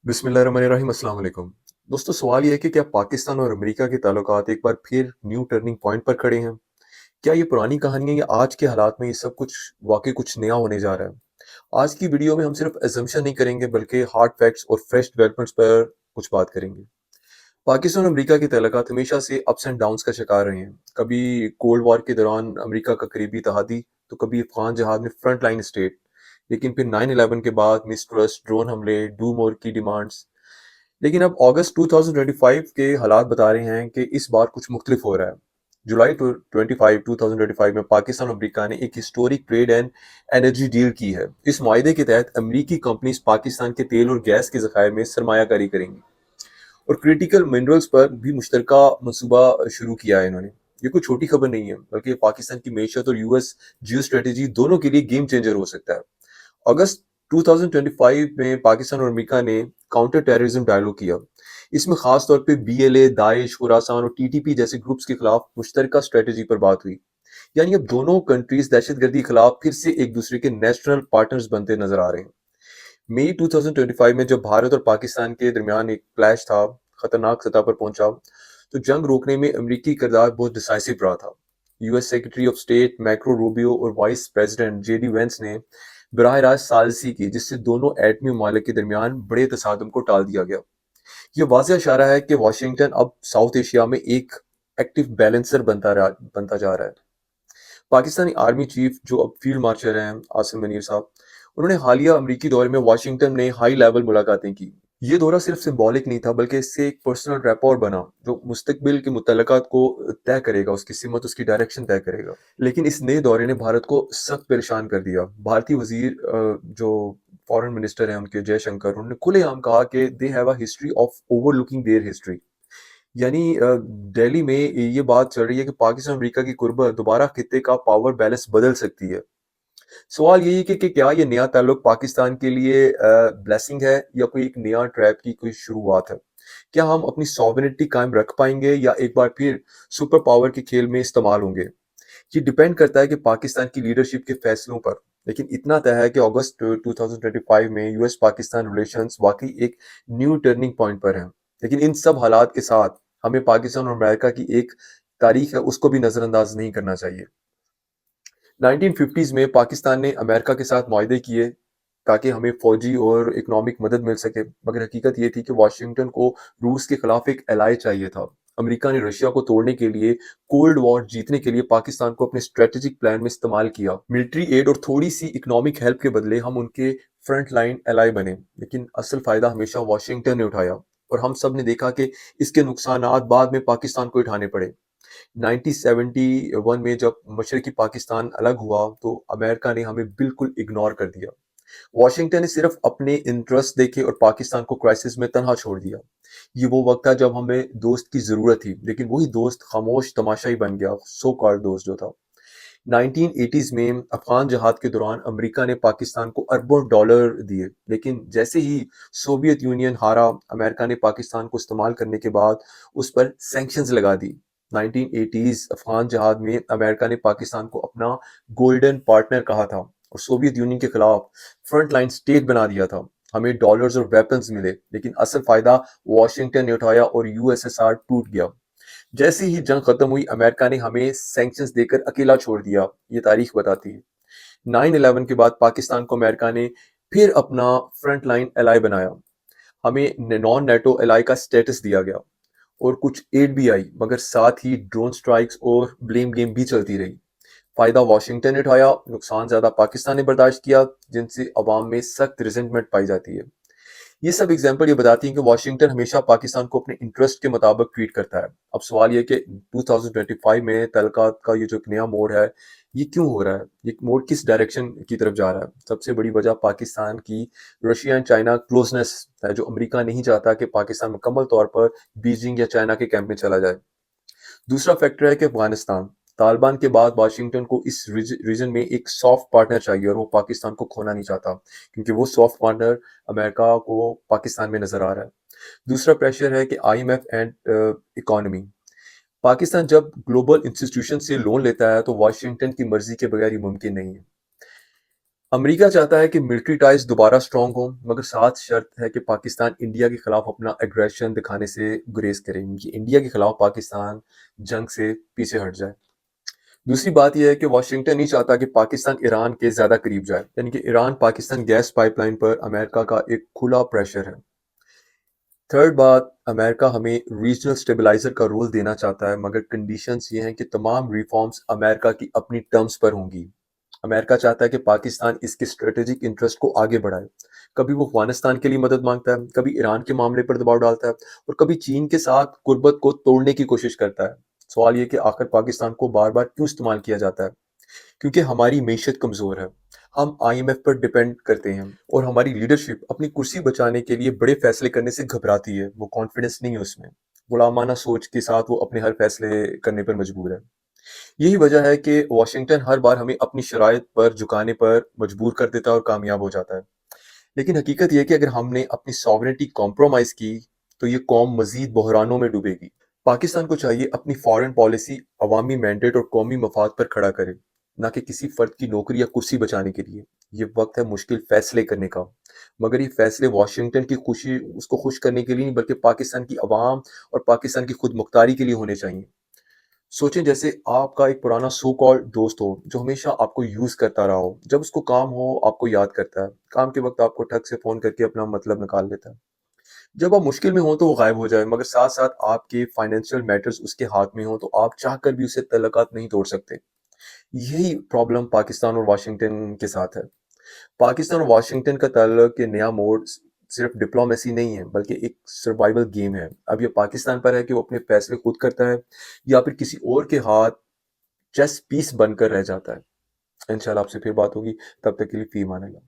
बिस्मिल्लाहिर्रहमानिर्रहीम, अस्सलाम वालेकुम। दोस्तों, सवाल ये है कि क्या पाकिस्तान और अमेरिका के ताल्लुकात एक बार फिर न्यू टर्निंग पॉइंट पर खड़े हैं? क्या ये पुरानी कहानी है या आज के हालात में ये सब कुछ वाक़ई कुछ नया होने जा रहा है? आज की वीडियो में हम सिर्फ असम्पशन नहीं करेंगे बल्कि हार्ड फैक्ट्स और फ्रेश डेवलपमेंट्स पर कुछ बात करेंगे। पाकिस्तान और अमेरिका के ताल्लुकात हमेशा से अप्स एंड डाउन्स का शिकार रहे हैं। कभी कोल्ड वॉर के दौरान अमेरिका का करीबी इत्तेहादी, तो कभी अफ़गान जहाद में फ्रंट लाइन स्टेट। लेकिन फिर 9/11 के बाद मिसट्रस्ट, ड्रोन हमले, डू मोर की डिमांड्स। लेकिन अब अगस्त 2025 के हालात बता रहे हैं कि इस बार कुछ मुख्तलिफ हो रहा है। जुलाई 2025 में पाकिस्तान और अमेरिका ने एक historic trade and energy deal की है। इस मुआहदे के तहत अमरीकी कंपनीज पाकिस्तान के तेल और गैस के ज़खायर में सरमायाकारी करेंगी और क्रिटिकल मिनरल्स पर भी मुश्तरका मनसूबा शुरू किया है इन्होंने। ये कोई छोटी खबर नहीं है, बल्कि ये पाकिस्तान की मैशत और यूएस जियो स्ट्रेटेजी दोनों के लिए गेम चेंजर हो सकता है। अगस्त 2025 में पाकिस्तान और अमेरिका ने काउंटर टेररिज्म डायलॉग किया। इसमें खास तौर पे बीएलए, दाइश, खुरासान और टीटीपी जैसे ग्रुप्स के खिलाफ मुश्तरका स्ट्रेटेजी पर बात हुई। यानी अब दोनों कंट्रीज दहशतगर्दी के खिलाफ फिर से एक दूसरे के नेशनल पार्टनर्स बनते नजर आ रहे हैं। मई 2025 में जब भारत और पाकिस्तान के दरमियान एक क्लैश था, खतरनाक सतह पर पहुंचा, तो जंग रोकने में अमेरिकी किरदार बहुत डिसाइसिव रहा था। US secretary of state macro Rubio और वाइस प्रेसिडेंट जेडी वेंस ने बराह रास्त सालसी की, जिससे दोनों एटमी ममालिक के दरमियान बड़े तसादम को टाल दिया गया। ये वाज़ेह इशारा है कि वाशिंगटन अब साउथ एशिया में एक एक्टिव बैलेंसर बनता जा रहा है। पाकिस्तानी आर्मी चीफ जो अब फील्ड मार्शल हैं, आसिम मुनीर साहब, उन्होंने हालिया अमरीकी दौरे में वाशिंगटन में हाई लेवल मुलाकातें की। ये दौरा सिर्फ सिंबॉलिक नहीं था, बल्कि इससे एक पर्सनल रैपोर बना जो मुस्तकबिल के मुतल्लकात को तय करेगा, उसकी सिमत, उसकी डायरेक्शन तय करेगा। लेकिन इस नए दौरे ने भारत को सख्त परेशान कर दिया। भारतीय वजीर जो फॉरेन मिनिस्टर हैं उनके, जयशंकर, उन्होंने खुलेआम कहा कि they have a history of overlooking there history. यानी दिल्ली में ये बात चल रही है कि पाकिस्तान अमेरिका की कुर्बत दोबारा खित्ते का पावर बैलेंस बदल सकती है। सवाल यही है कि क्या ये नया ताल्लुक पाकिस्तान के लिए ब्लेसिंग है या कोई एक नया ट्रैप की कोई शुरुआत है? क्या हम अपनी सॉवरेनिटी कायम रख पाएंगे या एक बार फिर सुपर पावर के खेल में इस्तेमाल होंगे? ये डिपेंड करता है कि पाकिस्तान की लीडरशिप के फैसलों पर। लेकिन इतना तय है कि अगस्त 2025 में यूएस पाकिस्तान रिलेशंस वाकई एक न्यू टर्निंग पॉइंट पर हैं। लेकिन इन सब हालात के साथ हमें पाकिस्तान और अमेरिका की एक तारीख है, उसको भी नज़रअंदाज नहीं करना चाहिए। 1950s में पाकिस्तान ने अमेरिका के साथ मुआहदे किए ताकि हमें फौजी और इकोनॉमिक मदद मिल सके, मगर हकीकत ये थी कि वाशिंगटन को रूस के खिलाफ एक एलाई चाहिए था। अमेरिका ने रशिया को तोड़ने के लिए, कोल्ड वॉर जीतने के लिए पाकिस्तान को अपने स्ट्रेटेजिक प्लान में इस्तेमाल किया। मिलिट्री एड और थोड़ी सी इकोनॉमिक हेल्प के बदले हम उनके फ्रंट लाइन एलाई बने, लेकिन असल फायदा हमेशा वाशिंगटन ने उठाया और हम सब ने देखा कि इसके नुकसानात बाद में पाकिस्तान को उठाने पड़े। 1971 में जब मशरकी पाकिस्तान अलग हुआ तो अमेरिका ने हमें बिल्कुल इग्नोर कर दिया। वॉशिंगटन ने सिर्फ अपने इंटरेस्ट देखे और पाकिस्तान को क्राइसिस में तनहा छोड़ दिया। ये वो वक्त था जब हमें दोस्त की जरूरत थी, लेकिन वही दोस्त खामोश तमाशाई बन गया, सो कॉल्ड दोस्त जो था। 1980s में अफगान जहाद के दौरान अमेरिका ने पाकिस्तान को अरबों डॉलर दिए, लेकिन जैसे ही सोवियत यूनियन हारा, अमेरिका ने पाकिस्तान को इस्तेमाल करने के बाद उस पर सैंक्शंस लगा दी। 1980s अफगान जहाद में अमेरिका ने पाकिस्तान को अपना गोल्डन पार्टनर कहा था और सोवियत यूनियन के खिलाफ फ्रंट लाइन स्टेट बना दिया था। हमें डॉलर्स और वेपन्स मिले, लेकिन असल फायदा वॉशिंगटन ने उठाया और यूएसएसआर टूट गया। जैसे ही जंग खत्म हुई, अमेरिका ने हमें सैंक्शंस देकर अकेला छोड़ दिया। ये तारीख बताती है। 9/11 के बाद पाकिस्तान को अमेरिका ने फिर अपना फ्रंट लाइन एलाई बनाया। हमें नॉन नेटो एलाई का स्टेटस दिया गया और कुछ एड भी आई, मगर साथ ही ड्रोन स्ट्राइक्स और ब्लेम गेम भी चलती रही। फायदा वॉशिंगटन ने उठाया, नुकसान ज्यादा पाकिस्तान ने बर्दाश्त किया, जिनसे अवाम में सख्त रिजेंटमेंट पाई जाती है। ये सब एग्जाम्पल ये बताती हैं कि वाशिंगटन हमेशा पाकिस्तान को अपने इंटरेस्ट के मुताबिक ट्रीट करता है। अब सवाल ये कि 2025 में तलकात का ये जो एक नया मोड़ है, ये क्यों हो रहा है? ये मोड़ किस डायरेक्शन की तरफ जा रहा है? सबसे बड़ी वजह पाकिस्तान की रशिया एंड चाइना क्लोजनेस है, जो अमेरिका नहीं चाहता कि पाकिस्तान मुकम्मल तौर पर बीजिंग या चाइना के कैंप में चला जाए। दूसरा फैक्टर है कि अफगानिस्तान, तालिबान के बाद वाशिंगटन को इस रीजन में एक सॉफ्ट पार्टनर चाहिए और वो पाकिस्तान को खोना नहीं चाहता, क्योंकि वो सॉफ्ट पार्टनर अमेरिका को पाकिस्तान में नजर आ रहा है। दूसरा प्रेशर है कि आईएमएफ एंड इकोनॉमी। पाकिस्तान जब ग्लोबल इंस्टीट्यूशन से लोन लेता है तो वाशिंगटन की मर्जी के बगैर ये मुमकिन नहीं है। امریکہ چاہتا ہے کہ ملٹری ٹائز دوبارہ اسٹرانگ ہوں، مگر ساتھ شرط ہے کہ پاکستان انڈیا کے خلاف اپنا ایگریشن دکھانے سے گریز کرے، کہ انڈیا کے خلاف پاکستان جنگ سے پیچھے ہٹ جائے۔ دوسری بات یہ ہے کہ واشنگٹن نہیں چاہتا کہ پاکستان ایران کے زیادہ قریب جائے، یعنی کہ Iran Pakistan gas pipeline پر امریکہ کا ایک کھلا پریشر ہے۔ تھرڈ بات، امریکہ ہمیں ریجنل اسٹیبلائزر کا رول دینا چاہتا ہے، مگر کنڈیشنز یہ ہیں کہ تمام ریفارمز امریکہ کی اپنی ٹرمز پر ہوں گی۔ امریکہ چاہتا ہے کہ پاکستان اس کے اسٹریٹجک انٹرسٹ کو آگے بڑھائے۔ کبھی وہ افغانستان کے لیے مدد مانگتا ہے، کبھی ایران کے معاملے پر دباؤ ڈالتا ہے، اور کبھی چین کے ساتھ قربت کو توڑنے کی کوشش کرتا ہے۔ سوال یہ کہ آخر پاکستان کو بار بار کیوں استعمال کیا جاتا ہے؟ کیونکہ ہماری معیشت کمزور ہے، ہم آئی ایم ایف پر ڈپینڈ کرتے ہیں، اور ہماری لیڈرشپ اپنی کرسی بچانے کے لیے بڑے فیصلے کرنے سے گھبراتی ہے، وہ کانفیڈنس نہیں ہے اس میں، غلامانہ سوچ کے ساتھ وہ اپنے ہر فیصلے کرنے پر مجبور ہے۔ یہی وجہ ہے کہ واشنگٹن ہر بار ہمیں اپنی شرائط پر جھکانے پر مجبور کر دیتا ہے اور کامیاب ہو جاتا ہے۔ لیکن حقیقت یہ ہے کہ اگر ہم نے اپنی ساورنٹی کمپرومائز کی تو یہ قوم مزید بحرانوں میں ڈوبے گی۔ پاکستان کو چاہیے اپنی فارن پالیسی عوامی مینڈیٹ اور قومی مفاد پر کھڑا کرے، نہ کہ کسی فرد کی نوکری یا کرسی بچانے کے لیے۔ یہ وقت ہے مشکل فیصلے کرنے کا، مگر یہ فیصلے واشنگٹن کی خوشی اس کو خوش کرنے کے لیے نہیں، بلکہ پاکستان کی عوام اور پاکستان کی خود مختاری کے لیے ہونے چاہیے۔ سوچیں جیسے آپ کا ایک پرانا سو کال دوست ہو جو ہمیشہ آپ کو یوز کرتا رہا ہو، جب اس کو کام ہو آپ کو یاد کرتا ہے، کام کے وقت آپ کو ٹھگ سے فون کر کے اپنا مطلب نکال لیتا ہے۔ جب آپ مشکل میں ہوں تو وہ غائب ہو جائے، مگر ساتھ ساتھ آپ کے فائنینشیل میٹرز اس کے ہاتھ میں ہوں تو آپ چاہ کر بھی اسے تعلقات نہیں توڑ سکتے۔ یہی پرابلم پاکستان اور واشنگٹن کے ساتھ ہے۔ پاکستان اور واشنگٹن کا تعلق یہ نیا موڑ صرف ڈپلومیسی نہیں ہے بلکہ ایک سروائیول گیم ہے۔ اب یہ پاکستان پر ہے کہ وہ اپنے فیصلے خود کرتا ہے یا پھر کسی اور کے ہاتھ چیس پیس بن کر رہ جاتا ہے۔ انشاءاللہ آپ سے پھر بات ہوگی، تب تک کے لیے فی امان اللہ۔